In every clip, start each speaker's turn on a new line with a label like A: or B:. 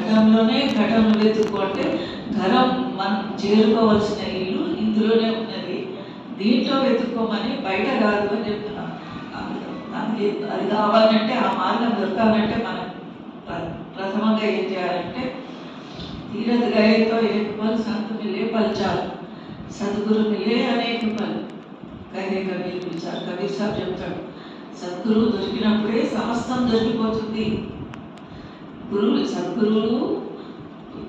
A: ఘటంలోనే ఘటం వెతుక్కుంటే ఘనం మనం చేరుకోవాల్సిన ఇల్లు ఇందులోనే ఉన్నది, దీంట్లో వెతుక్కోమని బయట కాదు అని చెప్తున్నాం. అది కావాలంటే ఆ మార్గం దొరకాలంటే మనం ప్రథమంగా ఏం చేయాలంటే తీరथ गए तो एक पल संत मिले पल चाल, सदगुरु मिले अनेक पल कहे कबीर विचार. कबीर साहब చెప్తాడు, సద్గురువు దొరికినప్పుడే సమస్తం దొరికిపోతుంది. సద్గురువులు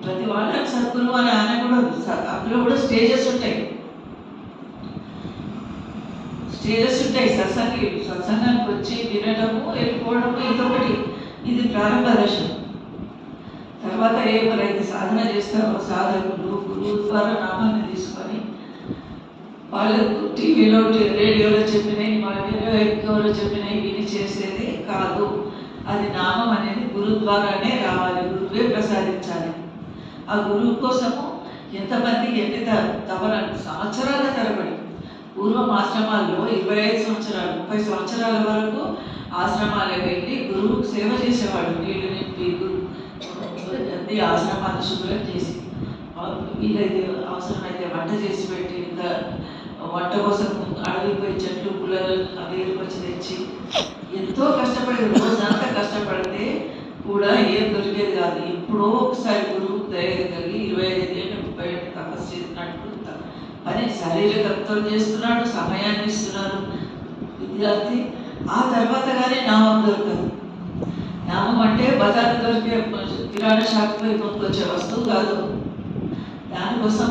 A: ప్రతి వాళ్ళకి సద్గురువు అని అనకూడదు. అందులో కూడా స్టేజెస్ ఉంటాయి. సత్సంగానికి వచ్చి వినడము, వెళ్ళిపోవడము ఇదొకటి. ఇది ప్రారంభ దశ. తర్వాత ఎవరైతే సాధన చేస్తారో సాధకులు గురువు ద్వారా నామాన్ని తీసుకొని వాళ్ళకు టీవీలో రేడియోలో చెప్పినవి ఎవరో చెప్పినవి విని చేసేది కాదు. అది నామం అనేది గురువు ద్వారానే రావాలి, గురువే ప్రసాదించాలి. ఆ గురువు కోసము ఎంతమంది ఎన్ని సంవత్సరాల తరబడి పూర్వం ఆశ్రమాల్లో 25 సంవత్సరాలు 30 సంవత్సరాల వరకు ఆశ్రమాలకు వెళ్ళి గురువుకు సేవ చేసేవాడు. నీళ్లు నింపి ఆశ్రమాన్ని శుభ్రం చేసి వీలైతే అవసరమైతే వంట చేసి పెట్టి, ఇంకా వంట కోసం అడవిపోయి చెట్లు పుల్లలు అవి వచ్చి తెచ్చి ఎంతో కష్టపడి రోజంతా కష్టపడితే కూడా ఏం దొరికేది కాదు. ఎప్పుడో ఒకసారి గురువు దయ కలిగి 25 ఏళ్ళు 30 ఏళ్ళు తపస్సు చేసినట్టు పని శారీరకంతో చేస్తున్నాడు, సమయాన్ని ఇస్తున్నారు విద్యార్థి. ఆ తర్వాత కానీ నామం దొరకదు. నామం అంటే బజారు దొరికే కిరాణా షాప్లో కొనుక్కొచ్చే వస్తువు కాదు. దానికోసం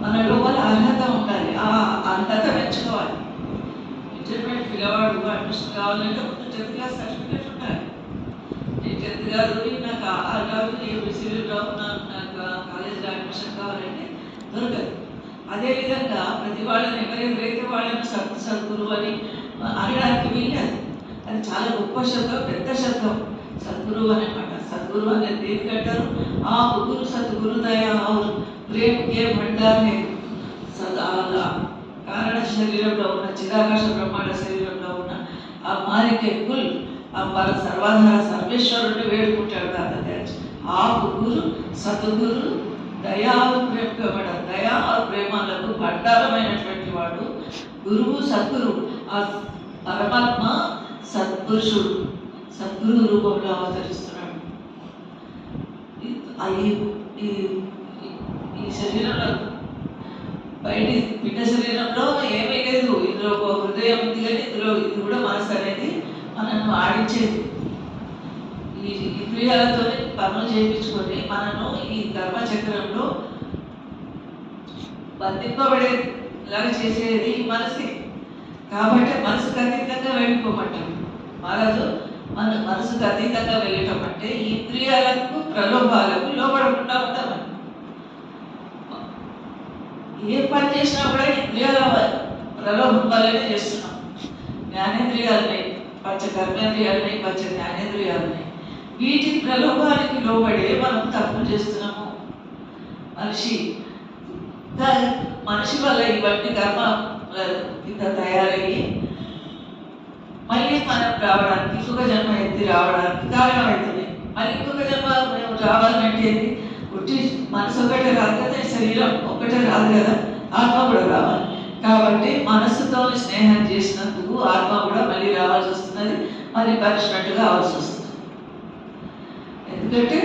A: మన లోపల అర్హత ఉండాలి. ఆ అర్హత పెంచుకోవాలి. ఇంటర్మీడియట్ పిల్లవాడు అడ్మిషన్ కావాలంటే ముందు 10th క్లాస్ సర్టిఫికేట్ ఉండాలి. నేను 10th కాదు, నాకు ఆర్ కాదు, ఏబిసిలు రావు, నాకు కాలేజీలో అడ్మిషన్ కావాలంటే దొరకదు. అదేవిధంగా ప్రతి వాళ్ళని ఎవరెవరైతే వాళ్ళని సద్గురువు అని అనడానికి వీలేదు. అది చాలా గొప్ప శబ్దం, పెద్ద శబ్దం సద్గురువు అనమాట. సద్గురువు అనేది దేనికి అంటారు? ఆ గురు సద్గురు దయా और प्रेम के भंडार है. కారణ శరీరంలో ఉన్న చిదాకాశ బ్రహ్మాండ శరీరంలో ఉన్న ఆ మారికే కుల్ ఆ సర్వాధార సర్వేశ్వరుడిని వేడుకుంటాడు దాదాపు. ఆ గురు సద్గురు దయా ప్రేమ దయా ప్రేమలకు భండారమైనటువంటి వాడు గురువు. సద్గురువు ఆ పరమాత్మ సత్పురుషుడు సద్గురు రూపంలో అవతరిస్తున్నాడు. ఈ శరీరంలో బయట పిండ శరీరంలో ఏమీ లేదు. ఇందులో ఒక హృదయం ఉంది, కానీ ఇందులో ఇది కూడా మనసు అనేది మనను ఆడించేది. ఈ ఇంద్రియాలతో పనులు చేయించుకొని మనను ఈ కర్మచక్రంలో బంధింపబడేలాగా చేసేది మనసే. కాబట్టి మనసుకు అతీతంగా వెళ్ళిపోమంటాం మహారాజు. మన మనసుకు అతీతంగా వెళ్ళటం అంటే ఇంద్రియాలకు ప్రలోభాలకు లోపడకుండా ఉంటామని. ఏ పని చేసినా కూడా ఇంద్రియాల ప్రలోభం వల్లనే చేస్తున్నాం. జ్ఞానేంద్రియాలని, పంచ కర్మేంద్రియాలని, పంచ జ్ఞానేంద్రియాలని, వీటి ప్రలోభానికి లోబడే మనం తప్పులు చేస్తున్నాము. మనిషి వల్ల ఇవన్నీ కర్మ ఇంత తయారయ్యి మళ్ళీ మనం రావడానికి ఇంకొక జన్మ ఎత్తి రావడానికి కారణమవుతుంది. మళ్ళీ ఇంకొక జన్మ మేము రావాలంటే పుట్టి మనసు ఒకటే రాదు కదా, శరీరం ఒకటే రాదు కదా, ఆత్మ కూడా రావాలి. కాబట్టి మనసుతో స్నేహం చేసినందుకు ఆత్మ కూడా మళ్ళీ రావాల్సి వస్తున్నది, మళ్ళీ పనిష్మెంట్గా కావాల్సి వస్తుంది. ఎందుకంటే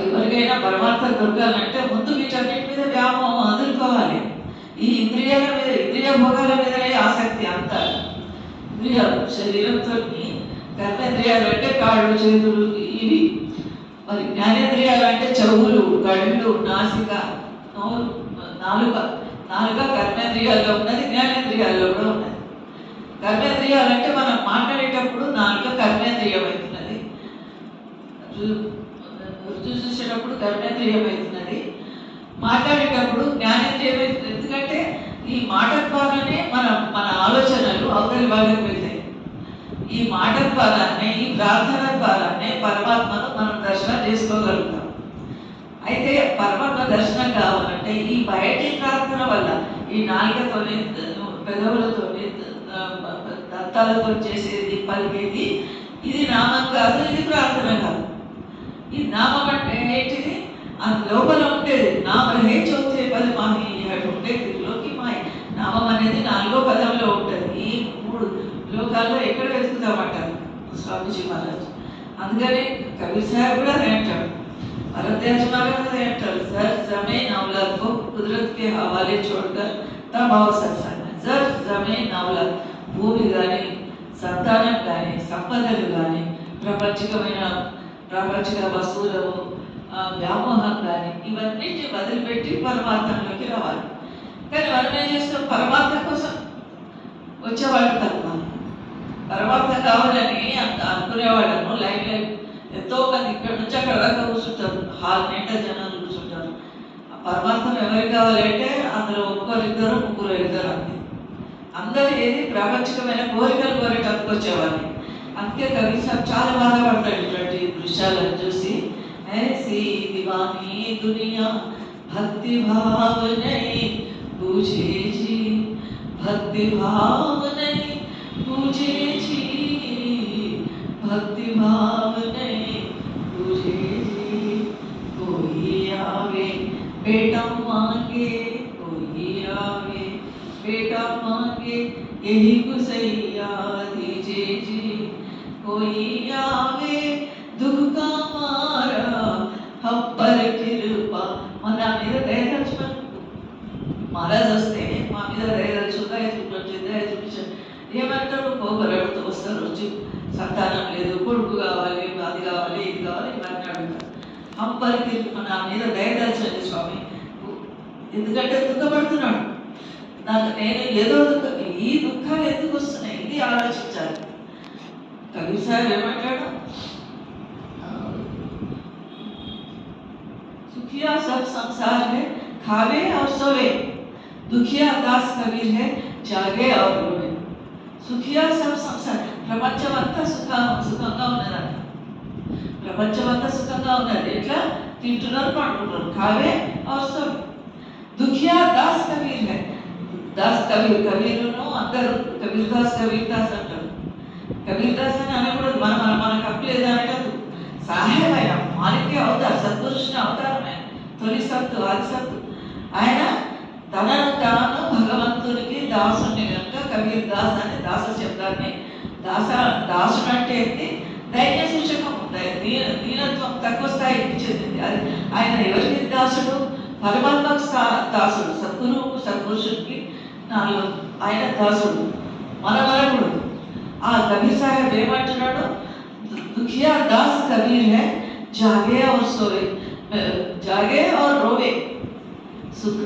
A: ఎవరికైనా పరమార్థం దొరకాలంటే ముందు వీటన్నిటి మీద వ్యామోహం వదులుకోవాలి. ఈ ఇంద్రియాల మీద, ఇంద్రియ భోగాల మీదనే ఆసక్తి అంతా. ఇంద్రియాలు శరీరంతో, కర్మేంద్రియాలు అంటే కాళ్ళు చేతులు ఇవి, మరి జ్ఞానేంద్రియాలు అంటే చెవులు, కళ్ళు, నాసిక, నోరు, నాలుక. కర్మేంద్రియాల్లో ఉన్నది, జ్ఞానేంద్రియాల్లో కూడా ఉన్నది. కర్మేంద్రియాలు అంటే మనం మాట్లాడేటప్పుడు నాలుక కర్మేంద్రియం అవుతున్నది, రుచి చూసేటప్పుడు కర్మేంద్రియం అవుతున్నది, మాట్లాడేటప్పుడు జ్ఞానేంద్రియం అవుతుంది. ఎందుకంటే ఈ మాట ద్వారానే మన ఆలోచనలు అవతలి వాళ్ళకి వెళ్తాయి. ఈ మాట ద్వారానే, ఈ ప్రార్థన ద్వారానే పరమాత్మను మనం దర్శనం చేసుకోగలుగుతాం. అయితే పరమాత్మ దర్శనం కావాలంటే ఈ బయటి ప్రార్థన వల్ల, ఈ నాలుకతోనే, పెదవులతోనే, దంతాలతో చేసేది, పలికేది, ఇది నామం కాదు, ఇది ప్రార్థన కాదు. ఈ నామం అంటే ఏంటిది? అది లోపల ఉండేది. నామ రహే చౌथे పద మాహి ఉంటే త్రిలోకి మాయ. నామం అనేది 4వ పదంలో ఉంటుంది. ఈ 3 లోకాల్లో ఎక్కడ వెతుకుతామంటారు స్వామీజీ మహారాజ్. అందుకని కబీర్ సాహెబ్ కూడా అదే అంటాడు, भरद्वाज महाराज ने सर जमे नवलत को कुदरत के हवाले छोड़कर तबाव सत्संग सर जमे नवलत భూమి కానీ సంతానం కానీ సంపదలు కానీ ప్రాపంచిక వస్తువులు వ్యామోహం కానీ ఇవన్నిటిని వదిలిపెట్టి పరమాత్మలోకి రావాలి. కానీ మనం ఏం చేస్తాం? పరమాత్మ కోసం వచ్చేవాళ్ళు తక్కువ. పరమాత్మ కావాలని అనుకునేవాళ్ళను లైన్ ఎంతో మంది ఇక్కడ నుంచి అక్కడ దాకా కూర్చుంటారు, హాల్ నిండా జనాలు కూర్చుంటారు. పరమాత్మ ఎవరికి కావాలంటే అందులో ఒక్కరిద్దరు ముగ్గురు ఇద్దరు అంతే. అందరూ ఏది ప్రాపంచికమైన కోరికలు కోరేటందుకు వచ్చేవాడిని. అందుకే కవి సాబ్ చాలా బాధపడతాడు ఇటువంటి దృశ్యాలను చూసి. ऐसी दीवानी दुनिया भक्ति भाव नहीं पूछे जी, भक्ति भाव नहीं पूछे जी, भक्ति भाव नहीं पूछे जी. कोई आवे बेटा मांगे, कोई आवे बेटा मांगे, यही गुसैया दीजिए जी. कोई आवे दुख का मारा हम पर कृपा. మన మీద దయదలుచుకొని మహారాజ్ వస్తే మా మీద దయదలుచుగా చూపించారు. ఏమంటారు? కోపరడుతూ వస్తారు, వచ్చి సంతానం లేదు, కొడుకు కావాలి, అది కావాలి, ఇది కావాలి, ఇవన్నీ అడుగుతారు. అప్పటికి నా మీద దయదలచండి స్వామి. ఎందుకంటే దుఃఖపడుతున్నాడు. నాకు నేను ఏదో ఈ దుఃఖాలు ఎందుకు వస్తున్నాయి ఇది ఆలోచించాలి. కబీర్ సాహెబ్ ఏమంటాడు? सुखिया सब संसार है खावे और सोवे, दुखिया दास कबीर है जागे और रोवे. సుఖియా సబ్ సంసార్, ప్రపంచమంతా సుఖంగా ఉన్నదంట. ప్రపంచమంతా సుఖంగా ఉన్నది. ఎట్లా? తింటున్నారు, పండుతున్నారు. కావే और सब. దుఖియా దాస్ కబీర్ है. దాస్ కబీర్, కబీరును అందరూ కబీర్ దాస్ అంటారు. కబీర్ దాస్ అని అనకూడదు. మనకు హక్కు లేదనటదు. సాహెబ్ ఆయన మాలికే అవతార్, సద్పురుషుని అవతారం ఆయన. తొలి సత్తు, ఆది సత్తు. ఆయన తనను తాను భగవంతునికి దాసుని కనుక కబీర్ దాస్ అని దాస శబ్దాన్ని దాసుడు అంటే ఏంటి? దైన్య సూచకం, దీనత్వం, తక్కువ స్థాయికి చెందింది. అది ఆయన ఎవరికి దాసుడు? పరమాత్మకు దాసుడు. సద్గురువుకు, సద్పురుషుడికి ఆయన దాసుడు, మనవరకుడు. ఆ కబీర్ సాహెబ్ ఏమంటున్నాడు? दुखिया दास कबीर है जागे और सोए, जागे और रोवे. सुख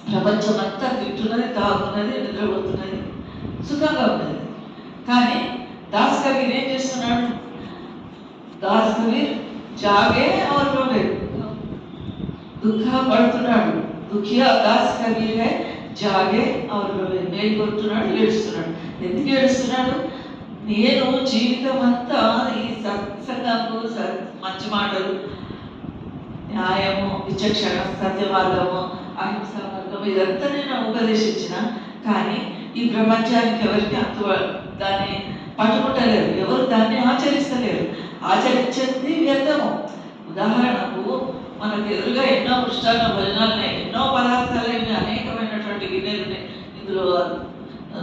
A: ప్రపంచమంతా తింటున్నది, తాగుతున్నది, నిద్రపోతున్నది, సుఖంగా ఉన్నది. కానీ దాస్ కబీర్ ఏం చేస్తున్నాడు? దాస్ కబీర్ జాగే और रोवे, దుఃఖపడుతున్నాడు. దుఖియా దాస్ కబీర్ है జాగే और रोवे, మేల్కొంటున్నాడు, ఏడుస్తున్నాడు. ఎందుకు ఏడుస్తున్నాడు? నేను జీవితం అంతా ఈ సత్సంగము, మంచి మాటలు, న్యాయము, విచక్షణ, సత్య మార్గము, అహింస మార్గము ఇదంతా నేను ఉపదేశించిన. కానీ ఈ ప్రపంచానికి ఎవరికి దాన్ని పట్టుకుంటలేరు, ఎవరు దాన్ని ఆచరిస్తలేరు. ఆచరించేది వ్యర్థము. ఉదాహరణకు మనకు ఎదురుగా ఎన్నో పృష్టాన్న భోజనాలు ఉన్నాయి, ఎన్నో పదార్థాలు ఉన్నాయి, అనేకమైనటువంటి గిన్నెలు ఉన్నాయి. ఇందులో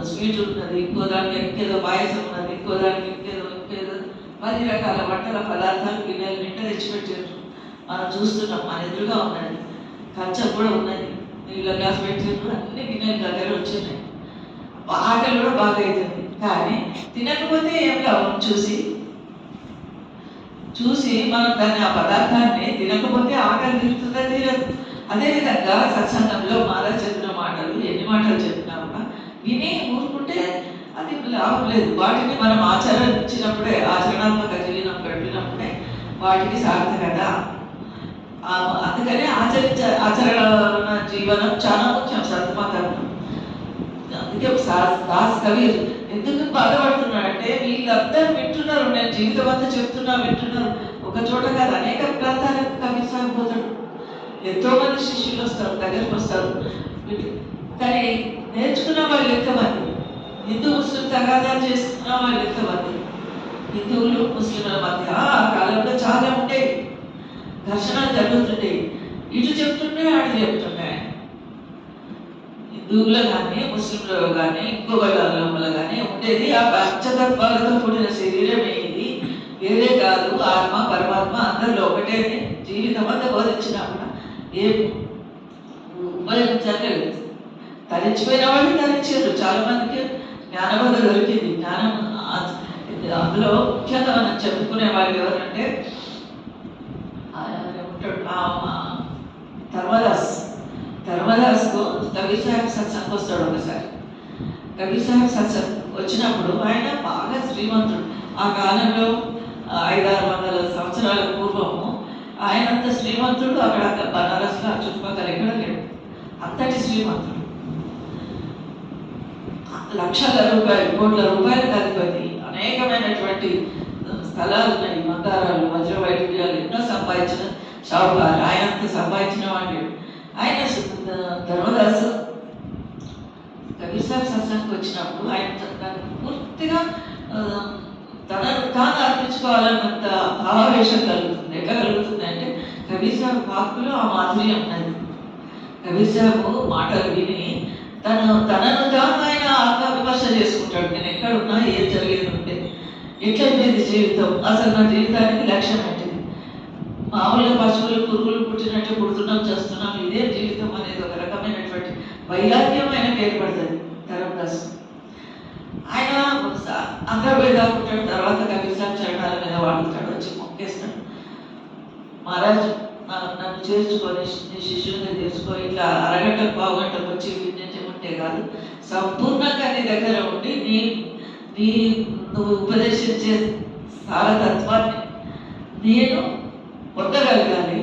A: స్వీట్ ఉన్నది, ఇంకో దానికి ఇంకేదో పాయసం ఉన్నది, ఇంకో దానికి ఇంకేదో 10 రకాల వంటల పదార్థాలు గిన్నెలు నిండా తెచ్చిపెట్టారు. మనం చూస్తున్నాం, మన ఎదురుగా ఉన్నది. కంచం కూడా ఉన్నది, నీళ్ళ గ్లాస్ పెట్టారు, అన్ని గిన్నెల దగ్గర వచ్చినాయి. ఆకలి కూడా బాగా అవుతుంది. కానీ తినకపోతే ఏం లాభం? చూసి మనం దాన్ని, ఆ పదార్థాన్ని తినకపోతే ఆకలి తీరుతుందా? తీరదు. అదేవిధంగా సత్సంగంలో మహారాజ్ చెప్పిన మాటలు, ఎన్ని మాటలు చెప్పినా కూడా విని ఊరుకుంటే అది లాభం లేదు. వాటిని మనం ఆచరించినప్పుడే, ఆచరణాత్మక జీవనం గడిపినప్పుడే వాటికి సార్థకత. అందుకనే ఆచరణ జీవనం చాలా ముఖ్యం సత్మతంలో. అందుకే దాస్ కబీర్ ఎందుకు బాధపడుతున్నాడంటే, వీళ్ళందరూ వింటున్నారు, నేను జీవితం అంతా చెప్తున్నా, వింటున్నారు. ఒక చోట కాదు, అనేక ప్రాంతాలకు కబీర్ సాహెబ్ పోతాడు. ఎంతో మంది శిష్యులు వస్తారు, దగ్గరకు వస్తారు. కానీ నేర్చుకున్న వాళ్ళు ఎంతమంది? హిందూ ముస్లిం తగాదాలు చేసుకున్న వాళ్ళు ఎంతమంది? హిందువులు ముస్లింల మధ్య ఆ కాలంలో చాలా ఉండేవి, ఘర్షణలు జరుగుతుండేవి. ఇటు చెప్తుండే అటు చెప్తుండే. హిందువులు కానీ ముస్లింలు కానీ ఇంకొకళ్ళ కానీ ఉండేది ఆ పంచతత్వాలతో కూడిన శరీరమే ఇది, వేరే కాదు. ఆత్మ పరమాత్మ అందరిలో ఒకటే జీవితం అంతా బోధించినా కూడా ఏం ఉపయోగించాలి. తరించిపోయిన వాళ్ళు తరించారు. చాలా మందికి జ్ఞానబోధ దొరికింది. జ్ఞానం అందులో ముఖ్యంగా మనం చెప్పుకునే వాళ్ళు ఎవరంటే ధర్మదాస్కు కబీర్ సాహెబ్ సత్సంగ్ వస్తాడు ఒకసారి. కబీర్ సాహెబ్ సత్సంగ్ వచ్చినప్పుడు ఆయన బాగా శ్రీమంతుడు. ఆ కాలంలో 500-600 సంవత్సరాల పూర్వము ఆయనంత శ్రీమంతుడు అక్కడ బనారస్లో ఆ చుట్టుపక్కల ఎక్కడ లేడు. అంతటి శ్రీమంతుడు, లక్షల రూపాయలు, కోట్ల రూపాయలకు అధిపతి, అనేకమైనటువంటి స్థలాలు ఉన్నాయి, బంగారాలు, వజ్ర వైడూర్యాలు ఎన్నో సంపాదించిన షావుకారు. ఆయన అంత సంపాదించిన వాడు. ఆయన ధర్మదాసు కబీర్ సాహెబ్ సత్సంగ్కి వచ్చినప్పుడు ఆయన పూర్తిగా తనను తాను అర్పించుకోవాలన్నంత భావావేశం కలుగుతుంది. ఎట్లా కలుగుతుంది అంటే కబీర్ సాహెబ్ వాక్కులో ఆ మాధుర్యం ఉన్నది. కబీర్ సాహెబ్ మాటలు విని తనను తాను ఆయన ఆత్మ విమర్శ చేసుకుంటాడు. నేను ఎక్కడున్నా ఏం జరిగేది ఉంటే, ఎట్లయిపోయింది జీవితం, అసలు నా జీవితానికి లక్ష్యం ఏంటిది, మామూలుగా పశువులు పురుగులు పుట్టినట్టు పుడుతున్నాం చేస్తున్నాం, ఇదే జీవితం అనేది ఒక రకమైనటువంటి వైరాగ్యం ఆయనకు ఏర్పడుతుంది. ధర్మదాస్ ఆయన అందరూ వేదాకుంటాడు. తర్వాత కబీర్ సాహెబ్ చరణాల మీద వాడుతాడు, వచ్చి మొక్కేస్తాడు. మహారాజు నన్ను చేర్చుకొని నీ శిష్యునిగా చేసుకో, ఇట్లా అరగంటకు పావుగంటకు వచ్చి విజ్ఞించకుంటే కాదు, సంపూర్ణంగా నీ దగ్గర ఉండి నువ్వు ఉపదేశించే సారతత్వాన్ని నేను పొందగలగాలి,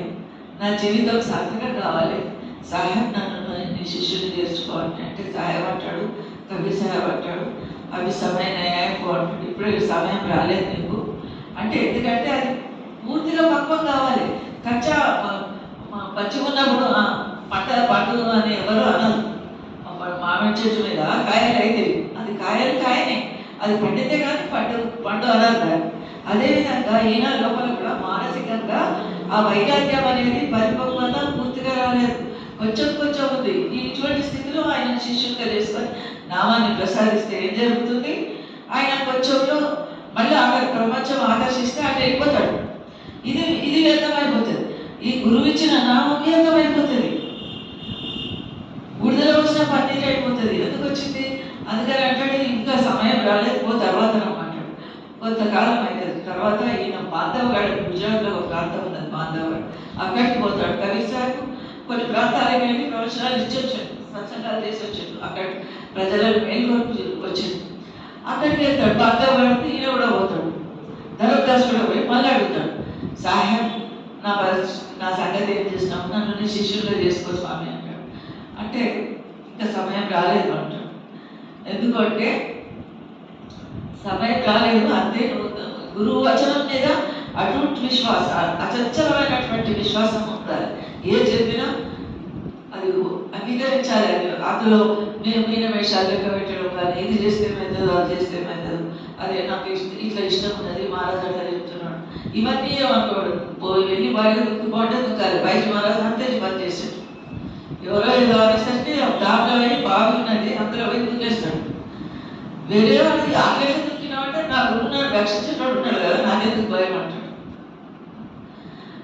A: నా జీవితం సార్థకం కావాలి, సాహెబ్ నన్ను నీ శిష్యుని చేర్చుకోవాలి అంటే సాహెబ్ అంటాడు, కబీర్ సాహెబ్ అంటాడు, అవి సమయం అంటాడు, ఇప్పుడు సమయం రాలేదు నీకు అంటే. ఎందుకంటే అది పూర్తిగా పక్వం కావాలి. కచ్చా పచ్చి ఉన్నప్పుడు పండు అని ఎవరు అనరు. మామిడి చెట్టు మీద కాయలు అయితే అది కాయనే, అది పండితే కానీ పండు అనరు దాన్ని. అదేవిధంగా ఈయన లోపల కూడా మానసికంగా ఆ వైరాగ్యం అనేది పరిపక్వత పూర్తిగా రాలేదు, కొంచెం ఉంది. ఇటువంటి స్థితిలో ఆయన శిష్యులుగా చేసుకొని నామాన్ని ప్రసాదిస్తే ఏం జరుగుతుంది, ఆయన కొంచెంలో మళ్ళీ అక్కడ ప్రపంచం ఆకర్షిస్తే అటు వెళ్ళిపోతాడు. ఇది వ్యర్థమైపోతుంది. ఈ గురువు ఇచ్చిన నామం వ్యర్థమైపోతుంది. విడుదల వచ్చిన పన్నీరు అయిపోతుంది. ఎందుకు వచ్చింది? అందుకని అంటాడు ఇంకా సమయం రాలేదు, పో తర్వాత అంటాడు. కొంతకాలం అవుతుంది. తర్వాత ఈయన బాంధవగాడు, గుజరాత్లో ఒక ప్రాంతం ఉన్నది బాంధవగాడు, అక్కడికి పోతాడు. కబీర్ సాహెబ్ కొన్ని ప్రాంతాలకు వెళ్ళి ప్రవచనాలు ఇచ్చి వచ్చాడు, సత్సంగాలు చేసి వచ్చాడు, అక్కడ ప్రజలను మేల్కొల్పి వచ్చింది. అక్కడికి వెళ్తాడు బాంధవగాడికి, ఈయన కూడా పోతాడు. ధర్మదాస్ కూడా పోయి మళ్ళీ అడుగుతాడు, సాహెబ్ నా సంగతి ఏం చేసినావు, నన్ను నీ శిష్యులుగా చేసుకో స్వామి అంటాడు. అంటే ఇంకా సమయం రాలేదు అంటాడు. ఎందుకంటే సమయం రాలేదు అంతే. గురువు వచనం మీద అటువంటి విశ్వాసం, అచంచలమైనటువంటి విశ్వాసం ఉండాలి. ఏ చెప్పినా అది అంగీకరించాలి. అందులో మీన వేషాలు లెక్క పెట్టడం కానీ, ఇది చేస్తే మెదడు, అది చేస్తే మెదడు, అదే నాకు ఇట్లా ఇష్టం ఉన్నది, మహారాజు అట్లా చెప్తున్నాడు, ఇవన్నీ ఏమనుకోడు. వెళ్ళి బాగా దుక్కుపోతే దుక్కాలి. బయట మహారాజు అంతే పని చేశాడు. ఎవరో ఏదో అనేసరికి దాంట్లో వెళ్ళి బాగున్నది, అందులో వెళ్ళి దుక్కేస్తాడు. వేరే వాళ్ళకి ఆకలి దుక్కినామంటే నా గురువున్నాడు, రక్షించేటోడు ఉన్నాడు కదా, నాకెందుకు భయం అంటాడు.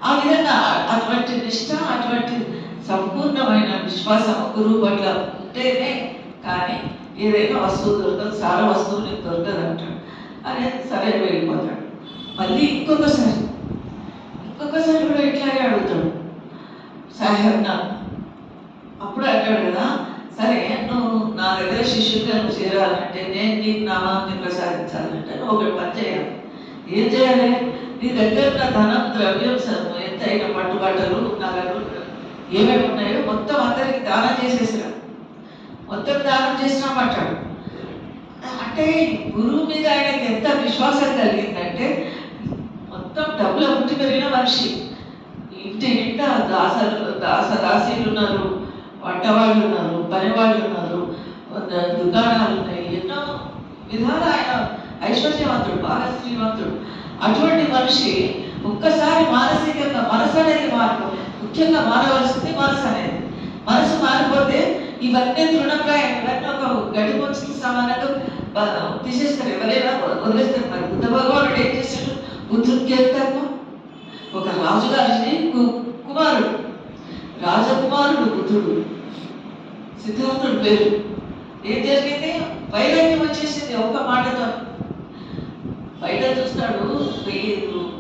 A: ఆ విధంగా అటువంటి నిష్ట, అటువంటి సంపూర్ణమైన విశ్వాసం గురువు పట్ల ఉంటేనే కానీ ఏదైనా వస్తువు దొరకదు, సార వస్తువు నీకు దొరకదు అంటాడు. అదే సరే వెళ్ళిపోతాడు. మళ్ళీ ఇంకొకసారి కూడా ఇట్లాగే అడుగుతాడు సాహెబ్ నా. అప్పుడు అంటాడు కదా, సరే నువ్వు నా దగ్గర శిష్యుడిగా నువ్వు చేరాలంటే, నేను నీకు నామాన్ని ప్రసాదించాలంటే నువ్వు ఒకటి పని చేయాలి. ఏం చేయాలి? నీ దగ్గర ఉన్న ధనం, ద్రవ్యం, ఎంతైనా పట్టుబట్టలు, నగలు ఏమేమి ఉన్నాయో మొత్తం అందరికి దానం చేసేసిరా. మొత్తం దానం చేసినామంటాడు. అంటే గురువు మీద ఆయనకి ఎంత విశ్వాసం కలిగిందంటే, మొత్తం డబ్బుల పుట్టి పెరిగిన మనిషి, ఇంటి నిండా దాసీలు ఉన్నారు, వంటవాళ్ళు ఉన్నారు, పనివాళ్ళు ఉన్నారు, దుకాణాలు ఉన్నాయి, ఎన్నో విధాలు ఆయన ఐశ్వర్యవంతుడు, బాగా శ్రీమంతుడు. అటువంటి మనిషి ఒక్కసారి మానసికంగా మనసు అనేది మార్పు, ముఖ్యంగా మారవలసింది మనసు అనేది. మనసు మారిపోతే ఇవన్నీ తృణప్రాయం, ఇవన్నీ ఒక గడిపొచ్చి సమానంగా తీసేస్తారు, ఎవరైనా వదిలేస్తారు. మరి బుద్ధ భగవానుడు ఏం చేశాడు? బుద్ధుడికి వెళ్తాము. ఒక రాజుగారిని కుమారుడు, రాజకుమారుడు బుద్ధుడు, సిద్ధార్థుడు పేరు. ఏం జరిగింది? వైరాగ్యం వచ్చేసింది ఒక్క మాటతో. బయట చూస్తాడు,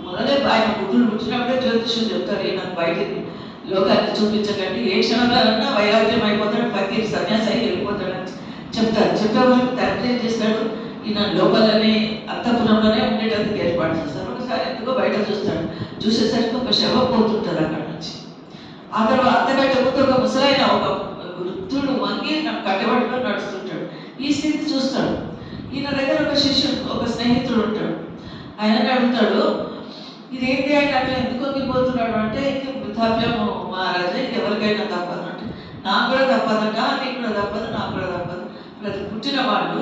A: మొదలే ఆయన బుద్ధుడు పుట్టినప్పుడే జ్యోతిష్యం చెప్తారు, నాకు బయట లోకాన్ని చూపించకండి, ఏ క్షణంలో వైరాగ్యం అయిపోతాడు, ఫకీర్ సన్యాసి అయి వెళ్ళిపోతాడని చెప్తారు. చెప్పేవాళ్ళు తండ్రి ఏం చేస్తాడు? ఈయన లోపలనే అంతఃపురంలోనే ఉండేటందుకు ఏర్పాటు చేస్తారు. ఒకసారి ఎందుకో బయట చూస్తాడు, చూసేసరికి ఒక శవం పోతుంటుంది అక్కడ నుంచి. ఆ తర్వాత అంతకంటే ముందు ఒక ముసలైన ఒక వృద్ధుడు వంగి కట్టబట్టుకొని నడుస్తుంటాడు. ఈ స్థితి చూస్తాడు. ఈయన దగ్గర ఒక శిష్యుడు, ఒక స్నేహితుడు ఉంటాడు. ఆయనని అడుగుతాడు, ఇదేంటి ఆయన అట్లా ఎందుకు వంగిపోతున్నాడు అంటే, ఇది వృద్ధాప్యం మహారాజా, ఇది ఎవరికైనా తప్పదు అంటే, నాకు కూడా తప్పదట, నీకు కూడా తప్పదు, నాకు కూడా తప్పదు. ప్రతి పుట్టిన వాళ్ళు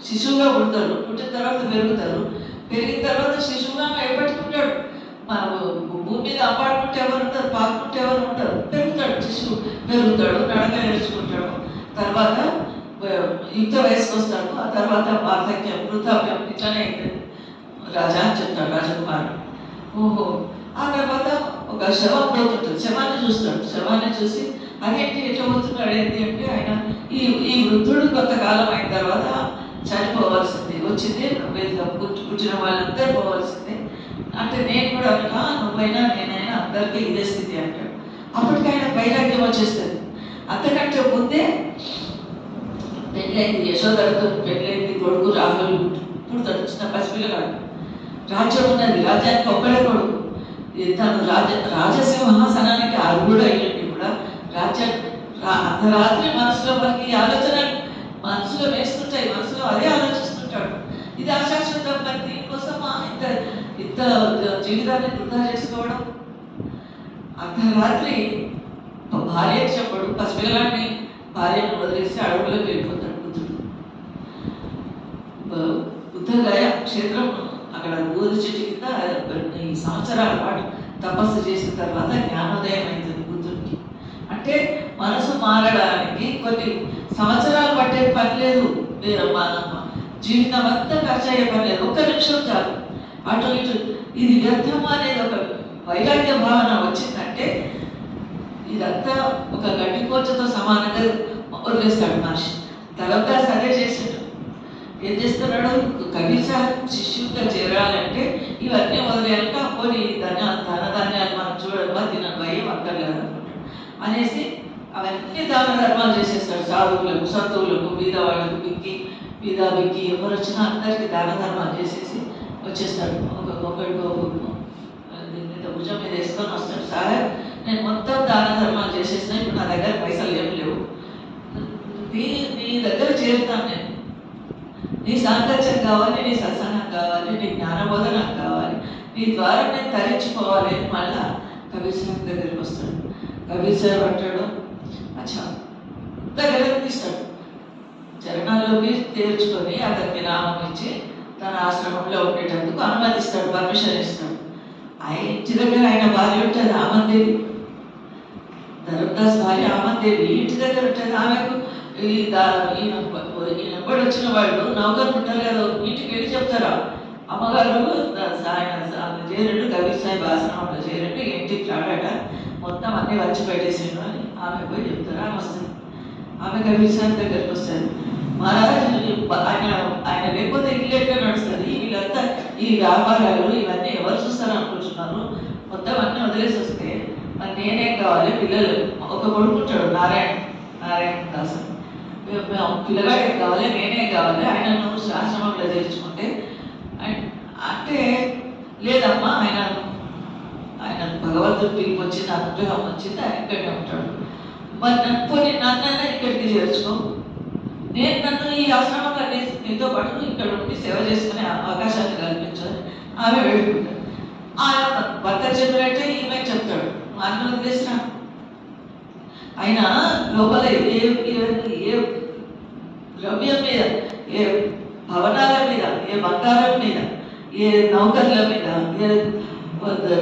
A: శిశువుగా పుడతారు, పుట్టిన తర్వాత పెరుగుతారు, పెరిగిన తర్వాత శిశువుగా ఎప్పటికుంటాడు. మన భూమి మీద అప్పాడుకుంటే ఎవరు ఉంటారు, పాకుంటే ఎవరు ఉంటారు, పెరుగుతాడు. శిశువు పెరుగుతాడు, నడక నేర్చుకుంటాడు, తర్వాత యుక్త వయసుకు వస్తాడు, ఆ తర్వాత వార్ధక్యం, వృద్ధాప్యం ఇట్లానే అవుతుంది రాజా అని చెప్తాడు రాజకుమారుడు. ఓహో, ఆ తర్వాత ఒక శవం పోతుంటుంది, శవాన్ని చూస్తాడు. శవాన్ని చూసి అదేంటి ఎట్లా పోతున్నాడు ఏంటి అంటే, ఆయన ఈ వృద్ధుడు కొంతకాలం అయిన తర్వాత చనిపోవాల్సింది వచ్చింది, పుట్టిన వాళ్ళందరూ పోవాల్సిందే అంటే, నేను కూడా అనగా నువ్వైనా నేనైనా అందరికీ ఇదే స్థితి అంటాడు. అప్పటికి ఆయన వైరాగ్యం వచ్చేస్తుంది. అంతకంటే ముందే పెళ్ళైంది, యశోదరతో పెళ్ళైంది, కొడుకు రాహుల్ పుడతాడు, చిన్న పసిపిల్లగాడు. రాజ్యం ఉన్నది, రాజ్యానికి ఒక్కడే కొడుకు. తను రాజసింహాసనానికి అర్హుడు అయ్యండి కూడా రాజ్యం. అర్ధరాత్రి మనసులో మనకి ఆలోచన మనసులో వేస్తుంటాయి, మనసులో అదే ఆలోచిస్తుంటాడు. ఇది అశాశ్వతం, మరి దీనికోసమా ఇంత ఇంత జీవితాన్ని వృధా చేసుకోవడం? అర్ధరాత్రి భార్య చెప్పడు, పసిపిల్లగాడిని భార్యను వదిలేసి అడవుల్లోకి వెళ్ళిపోతాడు బుద్ధుడు. బుద్ధగయ క్షేత్రం అక్కడ బోధి చెట్టు కింద ఈ సంవత్సరాల పాటు తపస్సు చేసిన తర్వాత జ్ఞానోదయం అవుతుంది బుద్ధుడికి. అంటే మనసు మారడానికి కొన్ని సంవత్సరాలు పట్టే పని లేదు, జీవితం అంతా ఖర్చు అయ్యే పని లేదు, ఒక్క నిమిషం చాలు. అటు ఇటు ఇది వ్యర్థం అనేది ఒక వైరాగ్య భావన వచ్చిందంటే ఇదంతా ఒక గడ్డిపోచతో సమానంగా వదిలేస్తాడు మనిషి. తర్వాత సరే చేసాడు. ఏం చేస్తున్నాడు? కబీర్ సాహెబ్ శిష్యుడిగా చేరాలంటే ఇవన్నీ వదిలేయాక పోనీ ధనధాన్యాలు మనం చూడమా, తినడం ఏం అక్కర్లేదు అనుకుంటాడు అనేసి అవన్నీ దాన ధర్మాలు చేసేస్తాడు. సాధువులకు, సంతువులకు, బీద వాళ్ళకు, బీద బిక్కి ఎవరు వచ్చినా అందరికీ దాన ధర్మాలు చేసేసి వచ్చేస్తాడు. ఒకరికో దీని మీద భుజం మీద వేసుకొని వస్తాడు. సాహెబ్, నేను మొత్తం దాన ధర్మాలు చేసేసిన, ఇప్పుడు నా దగ్గర పైసలు ఏం లేవు, నీ దగ్గర చేరుతాను, నేను నీ సాంగత్యం కావాలి, నీ సత్సంగం కావాలి, నీ జ్ఞానబోధన కావాలి, నీ ద్వారా నేను తరించిపోవాలి అని మళ్ళా కబీర్ సాహెబ్ దగ్గరికి వస్తాడు. కబీర్ సాహెబ్ అంటాడు, అచ్చా దగ్గర తీస్తాడు, చరణాల్లోకి తేల్చుకొని అతనికి నామం ఇచ్చి తన ఆశ్రమంలో ఉండేటందుకు అనుమతిస్తాడు, పర్మిషన్ ఇస్తాడు. ఆయన ఇంటి దగ్గర ఆయన భార్య ఉంటుంది ఆమందేవి, ధర్మదాస్ భార్య ఆమందేవి ఇంటి దగ్గర ఉంటుంది. ఆమెకు ఈయనప్పుడు వచ్చిన వాళ్ళు నౌకరు ఉంటారు కదా, ఇంటికి వెళ్ళి చెప్తారా, అమ్మగారు ఆయన చేరండు, కబీర్ సాహెబ్ ఆశ్రమంలో చేరండు, ఇంటికి రాడట, మొత్తం అన్నీ వచ్చి పెట్టేసిండు అని ఆమె పోయి చెప్తారు. ఆమె వస్తుంది, ఆమె కబీర్ సాహెబ్ దగ్గరికి వస్తుంది. మహారాజ్ ఆయన లేకపోతే ఇల్లు ఎట్లా నడుస్తుంది, వీళ్ళంతా ఈ వ్యాపారాలు ఇవన్నీ ఎవరు చూస్తారు అనుకుంటున్నారు, మొత్తం అన్నీ వదిలేసి వస్తే మరి నేనేం కావాలి, పిల్లలు ఒక కొడుకుంటాడు నారాయణ దాస్, పిల్లగాడే కావాలి, నేనే కావాలి, ఆయన నువ్వు ఆశ్రమంలో చేర్చుకుంటే అంటే లేదమ్మా, ఆయన భగవంతుడు పిలుపు వచ్చింది, అనుగ్రహం వచ్చింది, ఆయన ఇక్కడే ఉంటాడు, మరి నన్నైనా ఇక్కడికి చేర్చుకో, నేను నన్ను ఈ ఆశ్రమంలో నీతో పాటు ఇక్కడ ఉండి సేవ చేసుకునే అవకాశాన్ని కల్పించాలి. ఆమె వేడుకుంటాడు. ఆయన భర్త చెప్పినట్టే ఈమె చెప్తాడు, అన్న వదిలేసిన ఆయన లోపల ఏ ద్రవ్యం మీద, ఏ భవనాల మీద, ఏ బంగారం మీద, ఏ నౌకర్ల మీద, ఏ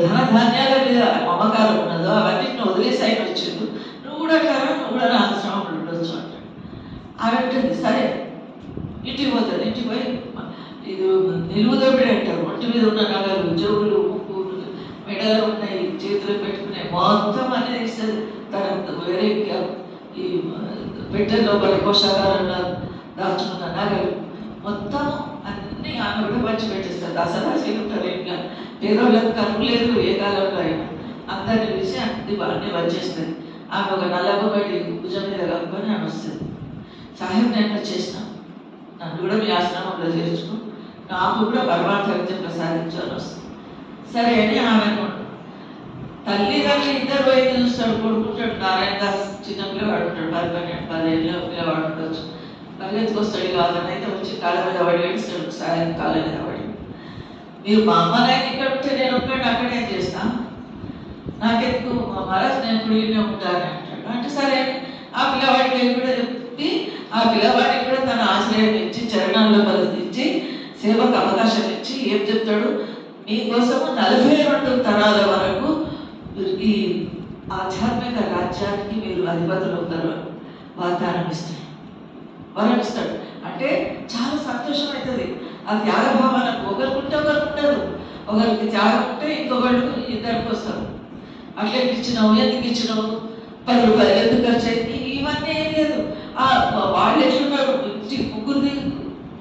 A: ధనధాన్యాల మీద మమకారం ఉన్నదో అవన్నిటిని వదిలేసి ఆయన వచ్చిండు. నువ్వు కూడా కారా, నువ్వు కూడా నా ఆశ్రమంలో ఉండొచ్చు అంటాడు. ఆవింటుంది సరే, ఇంటికి పోతాడు. ఇంటికి పోయి ఇది నిలువుదొబ్బిడి అంటారు. ఒంటి మీద ఉన్న నగలు, చెవులు, ముక్కు, మెడలో ఉన్నాయి, చేతులు పెట్టుకున్నాయి, మొత్తం అన్నీ తీస్తుంది. తన వేరే ఈ పెట్టె లోపల పోషకాలలో దాచుకున్న నగలు మొత్తం అన్నీ ఆమె కూడా పంచి పెట్టేస్తారు. దసరాశీలు ఉంటారు ఇంట్లో. పేదోళ్ళకి కరువు లేదు ఏ కాలంలో అయినా. అందరిని పిలిచి అన్నీ వచ్చేస్తుంది. ఆమె ఒక నల్లగొంగడి భుజం మీద కప్పుకొని ఆమె వస్తుంది. సాహెబ్ నేను వచ్చేసిన, నన్ను కూడా మీ ఆశ్రమంలో చేర్చుకో, నాకు కూడా పరమార్థ విద్య ప్రసాదించు అని వస్తుంది. సరే అని ఆమె తల్లిదండ్రులు ఇద్దరు పోయి చూస్తాడు. కొడుకుంటాడు నారాయణ దాస్, చిన్న పిల్లవాడు ఉంటాడు, 10-12 ఏళ్ళ పిల్లవాడు ఉండొచ్చు. పరిగెత్తుకొస్తాడు. కాదని అయితే వచ్చి కాళ్ళ మీద పడి వేస్తాడు. సాయం కాళ్ళ మీద పడి, మీరు మా అమ్మ నాయన ఇక్కడ ఉంటే నేను ఉంటాడు, అక్కడే చేస్తా, నాకెందుకు మా మహారాజ్ నేను ఇప్పుడు ఇన్నే ఉంటాను అంటాడు. అంటే సరే ఆ పిల్లవాడికి కూడా చెప్పి, ఆ పిల్లవాడికి కూడా తన ఆశ్రయం ఇచ్చి, చరణాల్లో బలిచ్చి, సేవకు అవకాశం ఇచ్చి ఏం చెప్తాడు, మీకోసము 42 తరాల వరకు ఈ ఆధ్యాత్మిక రాజ్యానికి మీరు అధిపతులు అవుతారు వాగ్దానం ఇస్తాడు, వరం ఇస్తాడు. అంటే చాలా సంతోషం అవుతుంది. ఆ త్యాగభావనకు ఒకరికి ఉండదు. ఒకరికి త్యాగం ఉంటే ఇంకొకళ్ళు ఇద్దరికి వస్తారు. అట్లా ఇచ్చినావు, ఎందుకు ఇచ్చినావు, 10 రూపాయలు ఎందుకు ఖర్చు అయింది, ఇవన్నీ ఏం లేదు. వాళ్ళు ఎట్లున్నారు, ముగ్గురిది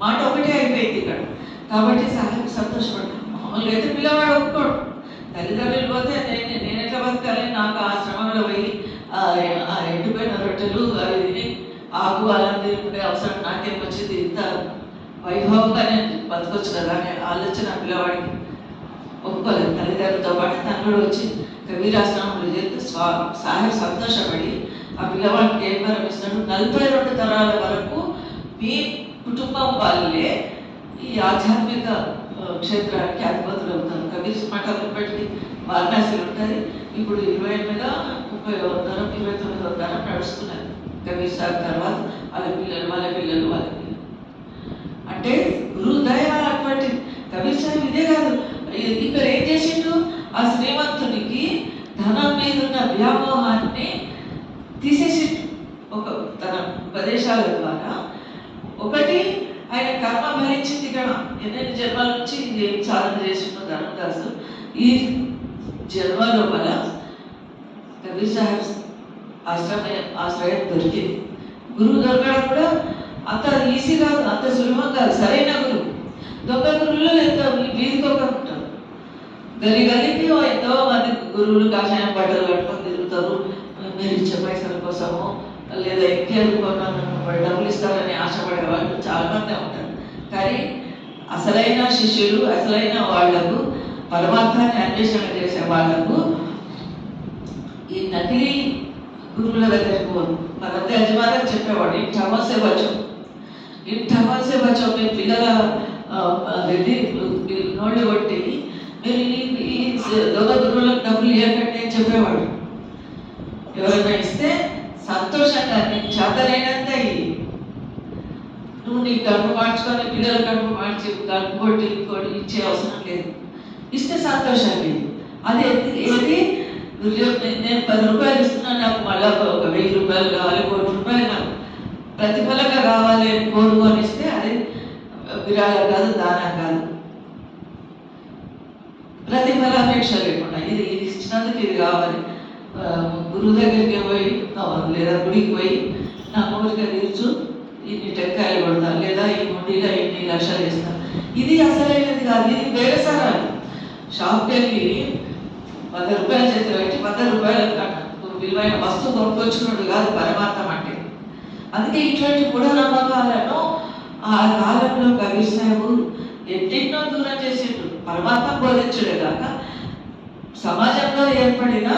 A: మాట ఒకటే అయిపోయింది ఇక్కడ. కాబట్టి సాహెబ్ సంతోషపడ్డాను. మామూలుగా అయితే పిల్లవాడు ఒప్పుకోడు. తల్లిదండ్రులు పోతే నేను ఎట్లా బతకాలి, నాకు ఆశ్రమంలో పోయి ఆ ఎండిపోయిన రొట్టెలు అవి తిని ఆకు అలా తినే అవసరం నాకేం వచ్చింది, ఇంత వైభవంగా నేను బతకొచ్చు కదా అనే ఆలోచన పిల్లవాడికి ఒప్పుకోలేదు. తల్లిదండ్రులతో పాటు తండ్రుడు వచ్చి కబీరాశ్రమంలో చేస్తే సాహెబ్ సంతోషపడి ఆ పిల్లవాడికి ఏం వరం ఇస్తాడు, 42 తరాల వరకు మీ కుటుంబం వాళ్ళే ఈ ఆధ్యాత్మిక క్షేత్రానికి అధిపతులు అవుతారు. కబీర్ మఠం ఇప్పటికీ వారణాసిలో ఉంటుంది. ఇప్పుడు 28వ తరం 29వ తరం నడుస్తున్నారు. కబీర్ సార్ తర్వాత వాళ్ళ పిల్లలు. అంటే గురుదయ అటువంటి కబీర్ సార్ ఇదే కాదు, ఇక్కడ ఏం చేసిండు, ఆ శ్రీమంతునికి ధనం మీద ఉన్న వ్యామోహాన్ని తీసేసి ఒక తన ఉపదేశాల ద్వారా. ఒకటి ఆయన కర్మ భరించింది ఇక్కడ, ఎన్నెన్ని జన్మల నుంచి ఏం సాధన చేసిండో ధర్మదాసు. ఈ జన్మ లోపల కబీర్ సాహెబ్ ఆశ్రయం దొరికింది. గురువు దొరకడం కూడా అంత ఈజీ కాదు, అంత సులభం కాదు. సరైన గురువు, దొంగ గురువులు ఎంతో వీధికొక ఉంటారు. గలికి ఎంతో మంది గురువులు కాషాయం బట్టలు కట్టుకొని తిరుగుతారు. మీరు ఇచ్చే పైసల కోసము లేదా డబ్బులు ఇస్తారని ఆశపడే వాళ్ళు చాలా మంది ఉంటారు. కానీ అసలైన శిష్యులు, అసలైన వాళ్లకు, పరమార్థాన్ని అన్వేషణ చేసే వాళ్లకు ఈ నకిలీ గురువుల దగ్గరికి పోదు. మన యజమాని చెప్పేవాడు, ఈ ఠమసే బచ్చో మీ పిల్లల రెడ్డి నోళ్ళు కొట్టి మీరు ఈ దొంగ గురువులకు డబ్బులు ఇవ్వకండి అని చెప్పేవాడు. ఎవరైనా ఇస్తే సంతోషంగా నీకు చేతనైనంత నువ్వు నీ కడుపు మార్చుకొని పిల్లల కడుపు మార్చి ఇంకోటి ఇచ్చే అవసరం లేదు. ఇస్తే సంతోషం లేదు. అది ఏది నేను 10 రూపాయలు ఇస్తున్నాను, నాకు మళ్ళీ ఒక 1000 రూపాయలు కావాలి, 1 కోటి రూపాయలు నాకు ప్రతిఫలంగా కావాలి అని కోరుకొని ఇస్తే అది విరాళం కాదు, దానం కాదు. ప్రతిఫలాపేక్ష లేకుండా ఇది ఇచ్చినందుకు ఇది కావాలి. గురువు దగ్గరికి పోయి లేదా గుడికి పోయి నా కోరిక తీర్చు, ఇన్ని టెక్కాయలు కొడతాను, లేదా ఈ ముండిలో ఇన్ని లక్షలు ఇస్తాను, ఇది అసలైనది కాదు. ఇది బేరసారాలు. షాప్కి వెళ్ళి 100 రూపాయలు చేతులు పెట్టి 100 రూపాయలు విలువైన వస్తువు కొనుక్కొచ్చుకున్నాడు కాదు పరమార్థం అంటే. అందుకే ఇటువంటి మూఢనమ్మకాలను ఆ కాలంలో కబీర్ సాహెబ్ ఎన్నెన్నో దూరం చేసిండు. పరమాత్మ బోధించుడే కాక సమాజంలో ఏర్పడిన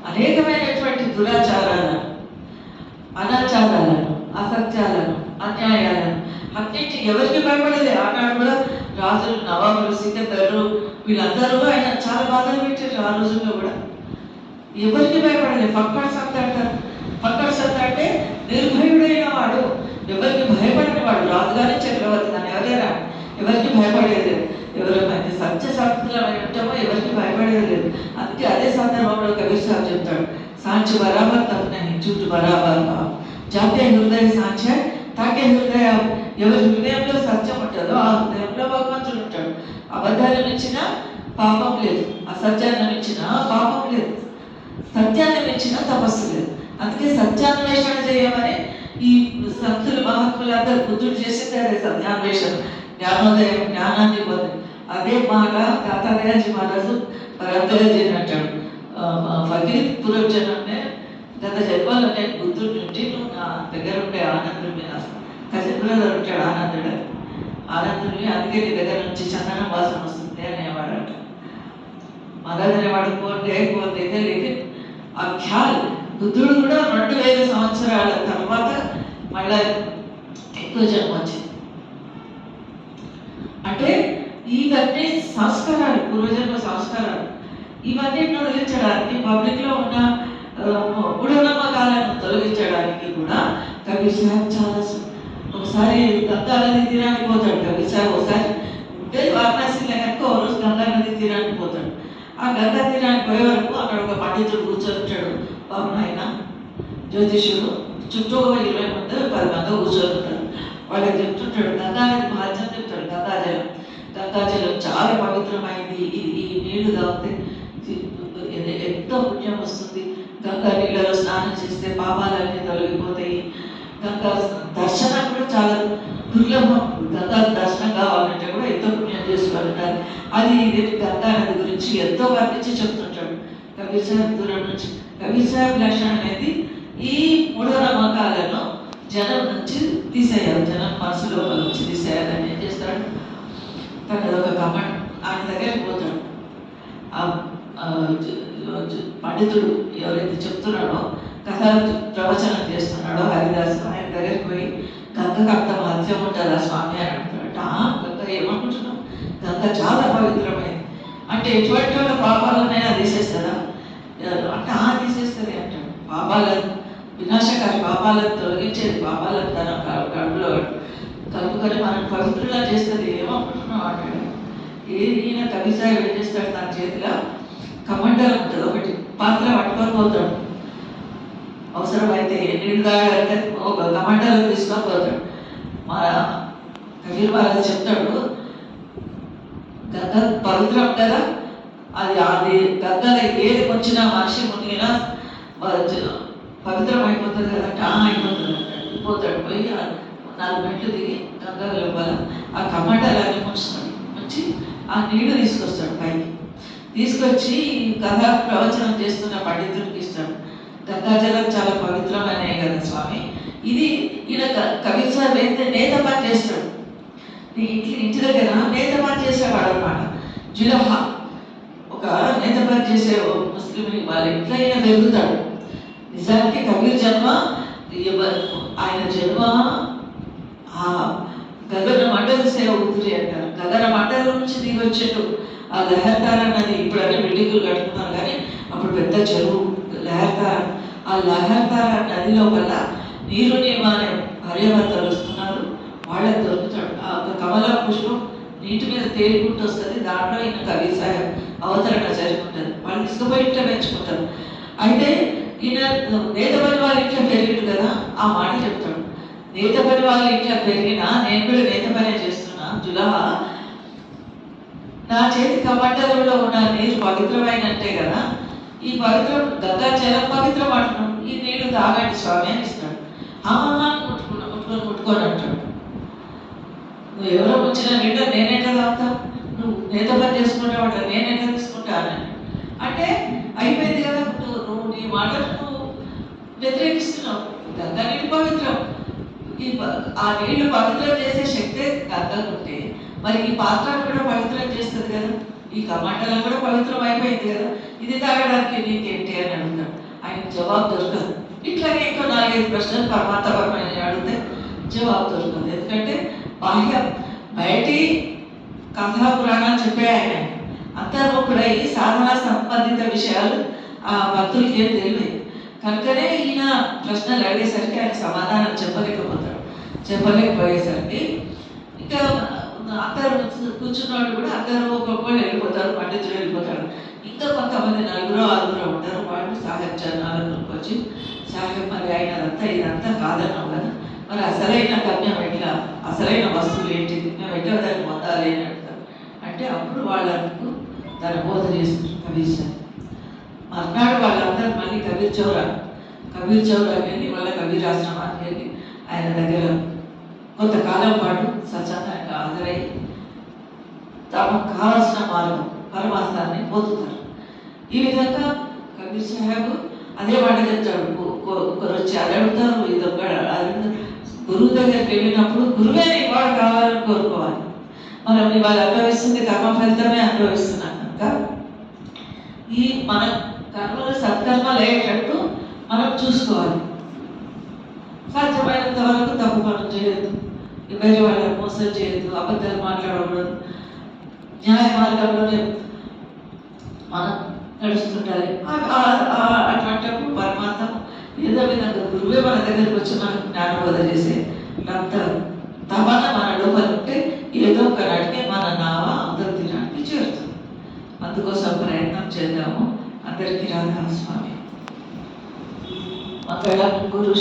A: అనేకమైనటువంటి దురాచారాలను, అనాచారాలను, అసత్యాలను, అన్యాయాలను అన్నింటి ఎవరికి భయపడలే. ఆనాడు కూడా రాజులు, నవాబులు, సికందరు వీళ్ళందరూ ఆయన చాలా బాధలు పెట్టారు. ఆ రోజుల్లో కూడా ఎవరికి భయపడలే. ఫక్కడ్ సంత్ అంటారు. ఫక్కడ్ సంత్ అంటే నిర్భయుడైన వాడు, ఎవరికి భయపడిన వాడు, రాజుగానే చక్రవర్తి కానీ ఎవరికి భయపడేది లేదు. ఎవరైతే సత్యసత్తులమై ఉంటామో ఎవరికి భయపడేది లేదు. అందుకే అదే సందర్భంలో కబీర్ సాబ్ చెప్తాడు, సాంచ్ బరాబర్ తప్ప జూట్ బరాబర్ జాతీయ హృదయ సాంచ తాకే హృదయ, ఎవరి హృదయంలో సత్యం ఉంటుందో ఆ హృదయంలో భగవంతుడు ఉంటాడు. అబద్ధాన్ని మించిన పాపం లేదు, అసత్యాన్ని మించిన పాపం లేదు, సత్యాన్ని మించిన తపస్సు లేదు. అందుకే సత్యాన్వేషణ చేయమని ఈ సంతులు మహాత్ములందరూ బుద్ధుడు చేసింది అదే సత్యాన్వేషణ, జ్ఞానోదయం, జ్ఞానాన్ని పొంది. అదే మాట తాతాదయాజీ మహారాజు పరంపరజీని అంటాడు, ఫకీర్ పురజనమే గత జన్మలో నేను బుద్ధుడి నుండి నువ్వు నా దగ్గర ఉండే ఆనందం మీద కజిన్ బ్రదర్ ఉంటాడు ఆనందుడు, ఆనందుని అందుకే నీ దగ్గర నుంచి చందనం వాసన వస్తుంది అనేవాడట. మహారాజ్ అనేవాడు పోతే లేక ఆ ఖ్యాల్ బుద్ధుడు కూడా 2000 సంవత్సరాల తర్వాత మళ్ళా ఎక్కువ జన్మ వచ్చింది. అంటే ఇవన్నీ సంస్కారాలు, పూర్వజన్మ సంస్కారాలు. ఇవన్నీ తొలగించడానికి, పబ్లిక్లో ఉన్న మూఢనమ్మకాలను తొలగించడానికి కూడా కబీర్ సాహెబ్ చాలా ఒకసారి గంగా నది తీరానికి పోతాడు. కబీర్ సాహెబ్ ఒకసారి ఉంటే వారణాసిలో కనుక ఒక రోజు గంగా నది తీరానికి పోతాడు. ఆ గంగా తీరానికి పోయే వరకు అక్కడ ఒక పండితుడు కూర్చొని ఉంటాడు. బాబు నాయన జ్యోతిష్యుడు, చుట్టూ ఒక 20 మంది 10 మంది కూర్చొని ఉంటాడు. వాళ్ళకి చెప్తుంటాడు గంగా నది మహత్యం చెప్తాడు. గంగాజలం చాలా పవిత్రమైంది, ఈ నీళ్లు తాగితే ఎంతో పుణ్యం వస్తుంది, గంగా నీళ్ళలో స్నానం చేస్తే పాపాలన్నీ తొలగిపోతాయి, గంగా దర్శనం కూడా చాలా దుర్లభం, గంగా దర్శనం కావాలంటే కూడా ఎంతో పుణ్యం చేసుకోవాలంటారు. అది గంగా నది గురించి ఎంతో వర్ణించి చెప్తుంటాడు కబీర్ సాహెబ్ దూరం నుంచి. కబీర్ సాహెబ్ లక్షణం అనేది ఈ మూఢనమ్మకాలను జనం నుంచి తీసేయాలి, జనం మనసులో నుంచి తీసేయాలని ఏం చేస్తాడు, తను అదొక కమెంట్ ఆయన దగ్గరికి పోతాడు. పండితుడు ఎవరైతే చెప్తున్నాడో, కథ ప్రవచనం చేస్తున్నాడో హరిదాసు, ఆయన దగ్గరికి పోయి గంగకు అంత మహత్యం ఉంటుందా స్వామి అని అంటాడు. గంగ ఏమనుకుంటున్నాం, గంగ చాలా పవిత్రమైంది అంటే ఎటువంటి వాళ్ళ పాపాలనైనా తీసేస్తుందా అంటే తీసేస్తుంది అంటాడు. పాపాలను వినాశకారి, పాపాలను తొలగించేది, పాపాలను తన కడుపులో కలుపుకొని మనం పవిత్రులా చేస్తుంది, ఏమనుకుంటున్నాం అంటాడు. ఈయన కబీర్ సాహెబ్ ఏం చేస్తాడు, తన చేతిలో కమండలం ఉంటుంది, ఒకటి పాత్ర పట్టుకొని పోతాడు. అవసరమైతే నీళ్ళు తాగాలంటే ఒక కమండలం తీసుకొని పోతాడు. మా కబీర్ మహారాజ్ చెప్తాడు, గంగ పవిత్రం కదా, అది గంగలో ఏది వచ్చినా మనిషి మునిగినా పవిత్రం అయిపోతుంది కదంటే అయిపోతుంది అంటాడు. పోతాడు, పోయి 4 మెట్లు దిగి గంగ లోపల ఆ కమండలాన్ని ముంచుతాడు, ముంచి ఆ నీళ్లు తీసుకొస్తాడు పైకి. తీసుకొచ్చి కథ ప్రవచనం చేస్తున్న పండితుడికి ఇస్తాడు. గంగాజలం చాలా పవిత్రమైనవి కదా స్వామి, ఇది ఈయన కబీర్ సాహెబ్ అయితే నేత పని చేస్తాడు. ఇంటి దగ్గర నేత పని చేసేవాడు అనమాట. జులహా ఒక నేత పని చేసే ముస్లిం వాళ్ళ ఇంట్లో ఈయన పెరుగుతాడు. నిజానికి కబీర్ జన్మ, ఆయన జన్మ గగన మండల సేవ ఉదిరి అంటారు. గగన మండలం నుంచి దిగి వచ్చేట్టు ఆ లహర్తార నది, ఇప్పుడు అన్ని బిల్డింగులు కట్టుకున్నారు కానీ అప్పుడు పెద్ద చెరువు లహర్తార. ఆ లహర్తార నది లోపల నీరుని అనే భార్యాభర్తలు వస్తున్నారు, వాళ్ళకి దొరుకుతాడు. ఆ కమల పుష్పం నీటి మీద తేలికుంటూ వస్తుంది, దాంట్లో ఈయన కబీర్ సాహెబ్ అవతరణ జరుగుతుంది. వాళ్ళు తీసుకుపోయి ఇంట్లో పెంచుకుంటారు. అయితే ఈయన నేత పని వాళ్ళ ఇంట్లో పెరిగిండు కదా, ఆ మాట చెప్తాడు, నేత పని వాళ్ళ ఇంట్లో పెరిగినా నేను కూడా నేత పనే చేస్తున్నా జులహా, నా చేతి కమండలంలో ఉన్న నీరు పవిత్రమైనట్టే కదా, ఈ పవిత్రం గంగా జలం పవిత్రం అంటున్నాం, ఈ నీళ్లు తాగండి స్వామి అని ఇస్తాడు. ముట్టుకొని అంటాడు, నువ్వు ఎవరో వచ్చిన నీట నేనెట్లా తాగుతా, నువ్వు నేత పని చేసుకుంటావు అంట, నేనెట్లా తీసుకుంటానని అంటే అయిపోయింది కదా, నువ్వు నీ మాటలు నువ్వు వ్యతిరేకిస్తున్నావు. గంగా నీళ్ళు పవిత్రం, ఆ నీళ్లు పవిత్రం చేసే శక్తి గంగకుంటే మరి ఈ పాత్ర కూడా పవిత్రం చేస్తుంది కదా, ఈ కమండలం కూడా పవిత్రం అయిపోయింది కదా, ఇది తాగడానికి నీకేంటి అని అడుగుతాడు. ఆయనకు జవాబు దొరకదు. ఇట్లాగే ఇంకో 4-5 ప్రశ్నలు పరమాత్మపరమైన అడిగితే జవాబు దొరకదు. ఎందుకంటే బయటి కథా పురాణాలు చెప్పే ఆయన అంతర్ముఖుడై సాధన సంబంధిత విషయాలు ఆ భక్తులకి ఏం తెలియదు. కనుకనే ఈయన ప్రశ్నలు అడిగేసరికి ఆయన సమాధానం చెప్పలేకపోయేసరికి ఇంకా అందరూ కూర్చున్నవాళ్ళు కూడా అందరూ ఒక్కొక్కళ్ళు వెళ్ళిపోతారు, పండితులు వెళ్ళిపోతారు. ఇంకా కొంతమంది నలుగురో ఆరుగురో ఉంటారు. వాళ్ళు సాహెబ్ జనాలకు వచ్చి, సాహెబ్ మరి అయినదంతా ఇదంతా కాదన్నావు కదా, మరి అసలైన గమ్యం ఎట్లా, అసలైన వస్తువులు ఏంటిది, మేము ఎట్లా దాన్ని పొందాలి అని అడుగుతారు. అంటే అప్పుడు వాళ్ళకు తన బోధ చేస్తారు కబీర్ సాహెబ్. మర్నాడు వాళ్ళందరూ మళ్ళీ కబీర్ చౌరాకి వెళ్ళి మళ్ళీ కబీర్ ఆశ్రమానికి వెళ్ళి ఆయన దగ్గర కొంతకాలం పాటు సత్సంగానికి హాజరై తమకు కావాల్సిన మార్గం పరమార్థాన్ని పొందుతారు. ఈ విధంగా కబీర్ సాహెబ్ అదే మాట చెప్తాడు. ఒకరు వచ్చి అది అడుగుతారు, ఇది ఒక అడుగుతారు. గురువు దగ్గరికి వెళ్ళినప్పుడు గురువే నీకు వాడు కావాలని కోరుకోవాలి. మనం ఇవాళ అనుభవిస్తుంది కర్మ ఫలితమే అనుభవిస్తున్నాం కనుక ఈ మన కర్మలు సత్కర్మలు అయ్యేటట్టు మనం చూసుకోవాలి. సాధ్యమైనంత వరకు తప్పు పనులు చేయొద్దు, వేరే వాళ్ళని మోసం చేయొద్దు, అబద్ధాలు మాట్లాడకూడదు, న్యాయ మార్గంలోనే మనం నడుస్తుండాలి. అటువంటిప్పుడు పరమాత్మ ఏదో విధంగా గురువే మన దగ్గరికి వచ్చి మనకు జ్ఞానబోధ చేసే అంత తపన మన లోపల ఉంటే ఏదో ఒక నాటికి మన నావ అందరి తీరానికి చేరుతుంది. అందుకోసం ప్రయత్నం చేద్దాము. అందరికీ రాధా స్వామి. మంగళం గురు